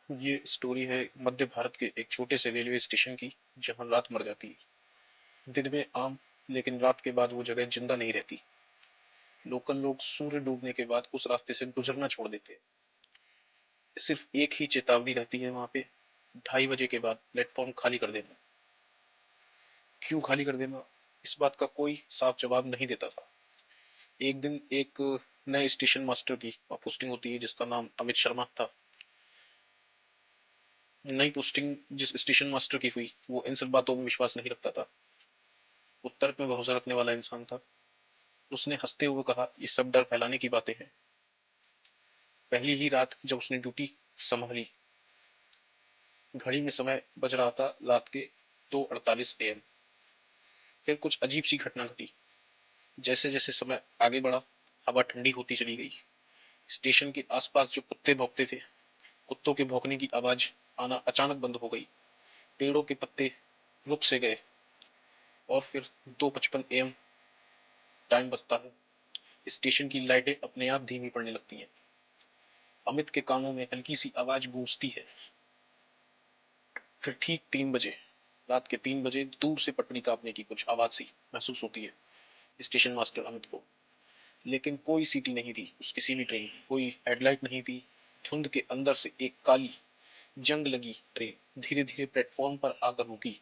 ये स्टोरी है मध्य भारत के एक छोटे से रेलवे स्टेशन की, जहां रात मर जाती है। दिन में आम, लेकिन रात के बाद वो जगह जिंदा नहीं रहती। लोकल लोग सूर्य डूबने के बाद उस रास्ते से गुजरना छोड़ देते हैं। सिर्फ एक ही चेतावनी रहती है वहां पे, 2:30 बजे के बाद प्लेटफॉर्म खाली कर देना। क्यों खाली कर देना, इस बात का कोई साफ जवाब नहीं देता था। एक दिन एक नए स्टेशन मास्टर की पोस्टिंग होती है, जिसका नाम अमित शर्मा था। नई पोस्टिंग जिस स्टेशन मास्टर की हुई, वो इन सब बातों में विश्वास नहीं रखता था। वो तर्क में भरोसा रखने वाला इंसान था। उसने हंसते हुए कहा, ये सब डर फैलाने की बातें हैं। पहली ही रात जब उसने ड्यूटी संभाली, घड़ी में समय बज रहा था रात के 2:48 AM। फिर कुछ अजीब सी घटना घटी। जैसे जैसे समय आगे बढ़ा, हवा ठंडी होती चली गई। स्टेशन के आसपास जो कुत्ते भौंकते थे, कुत्तों के भौंकने की आवाज आना अचानक बंद हो गई। पेड़ों के पत्ते रुक से गए, और फिर 2:55 AM टाइम बजता है। स्टेशन की लाइटें अपने आप धीमी पड़ने लगती हैं। अमित के कानों में हल्की सी आवाज गूंजती है। फिर ठीक 3 बजे, रात के 3 बजे, दूर से पटरी कांपने की कुछ आवाज सी महसूस होती है स्टेशन मास्टर अमित को। लेकिन कोई सीटी नहीं थी उस किसी भी ट्रेन की, कोई हेडलाइट नहीं थी। धुंध के अंदर से एक काली, जंग लगी ट्रेन धीरे धीरे प्लेटफॉर्म पर आकर रुकी,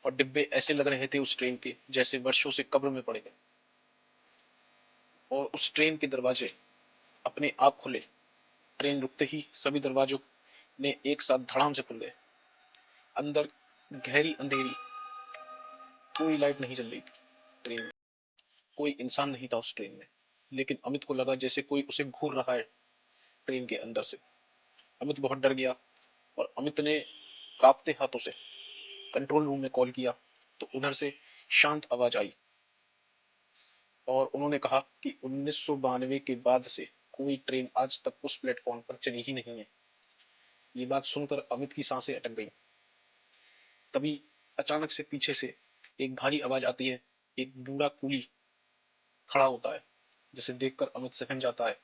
और डिब्बे ऐसे लग रहे थे उस ट्रेन के जैसे वर्षों से कब्र में पड़े गए। और उस ट्रेन के दरवाजे अपने आप खुले। ट्रेन रुकते ही सभी दरवाजों ने एक साथ धड़ाम से खुल गए। अंदर गहरी अंधेरी, कोई लाइट नहीं जल रही थी ट्रेन में। कोई इंसान नहीं था उस ट्रेन में। लेकिन अमित को लगा जैसे कोई उसे घूर रहा है ट्रेन के अंदर से। अमित बहुत डर गया, और अमित ने कांपते हाथों से कंट्रोल रूम में कॉल किया। तो उधर से शांत आवाज आई, और उन्होंने कहा कि 1992 के बाद से कोई ट्रेन आज तक उस प्लेटफॉर्म पर चली ही नहीं है। ये बात सुनकर अमित की सांसें अटक गईं। तभी अचानक से पीछे से एक भारी आवाज आती है। एक बूढ़ा कूली खड़ा होता है, जिसे देखकर अमित सहम जाता है।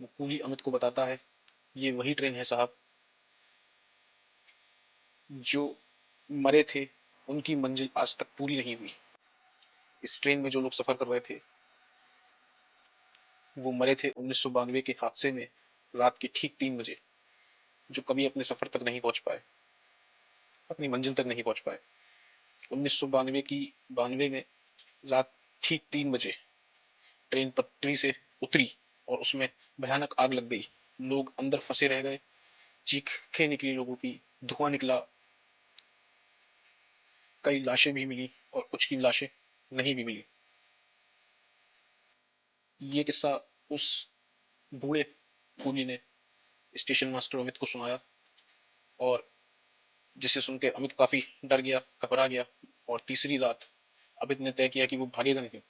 वो कूली अमित को बताता है, ये वही ट्रेन है साहब, जो मरे थे उनकी मंजिल आज तक पूरी नहीं हुई। इस ट्रेन में जो लोग सफर कर रहे थे, वो मरे थे 1992 के हादसे में रात के ठीक 3 बजे, जो कभी अपने सफर तक नहीं पहुंच पाए, अपनी मंजिल तक नहीं पहुंच पाए। 1992 में रात ठीक 3 बजे ट्रेन पटरी से उतरी, और उसमें भयानक आग लग गई। लोग अंदर फंसे रह गए, चीखें निकली लोगों की, धुआं निकला। कई लाशें भी मिली, और कुछ की लाशें नहीं भी मिली। ये किस्सा उस बूढ़े कूली ने स्टेशन मास्टर अमित को सुनाया, और जिसे सुन के अमित काफी डर गया, घबरा गया। और तीसरी रात अमित ने तय किया कि वो भागेगा नहीं।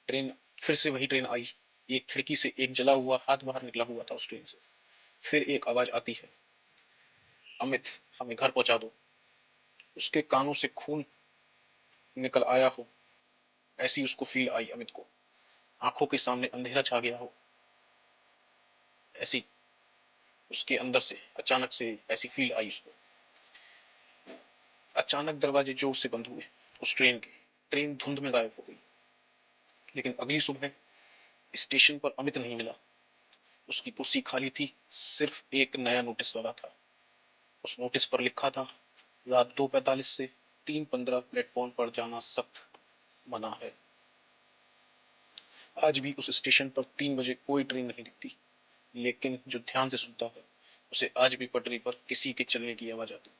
ट्रेन, फिर से वही ट्रेन आई। एक खिड़की से एक जला हुआ हाथ बाहर निकला हुआ था उस ट्रेन से। फिर एक आवाज आती है, अमित, हमें घर पहुंचा दो। उसके कानों से खून निकल आया हो, ऐसी उसको फील आई अमित को। आंखों के सामने अंधेरा छा गया हो, ऐसी उसके अंदर से अचानक से ऐसी फील आई उसको। अचानक दरवाजे जोर से बंद हुए उस ट्रेन के। ट्रेन धुंध में गायब हो गई। लेकिन अगली सुबह स्टेशन पर अमित नहीं मिला। उसकी कुर्सी खाली थी, सिर्फ एक नया नोटिस लगा था। उस नोटिस पर लिखा था, रात 2:45 से 3:15 प्लेटफॉर्म पर जाना सख्त मना है। आज भी उस स्टेशन पर 3 बजे कोई ट्रेन नहीं दिखती, लेकिन जो ध्यान से सुनता है, उसे आज भी पटरी पर किसी के चलने की आवाज आती।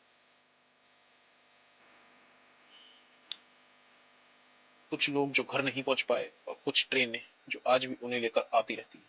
कुछ लोग जो घर नहीं पहुंच पाए, और कुछ ट्रेनें जो आज भी उन्हें लेकर आती रहती हैं।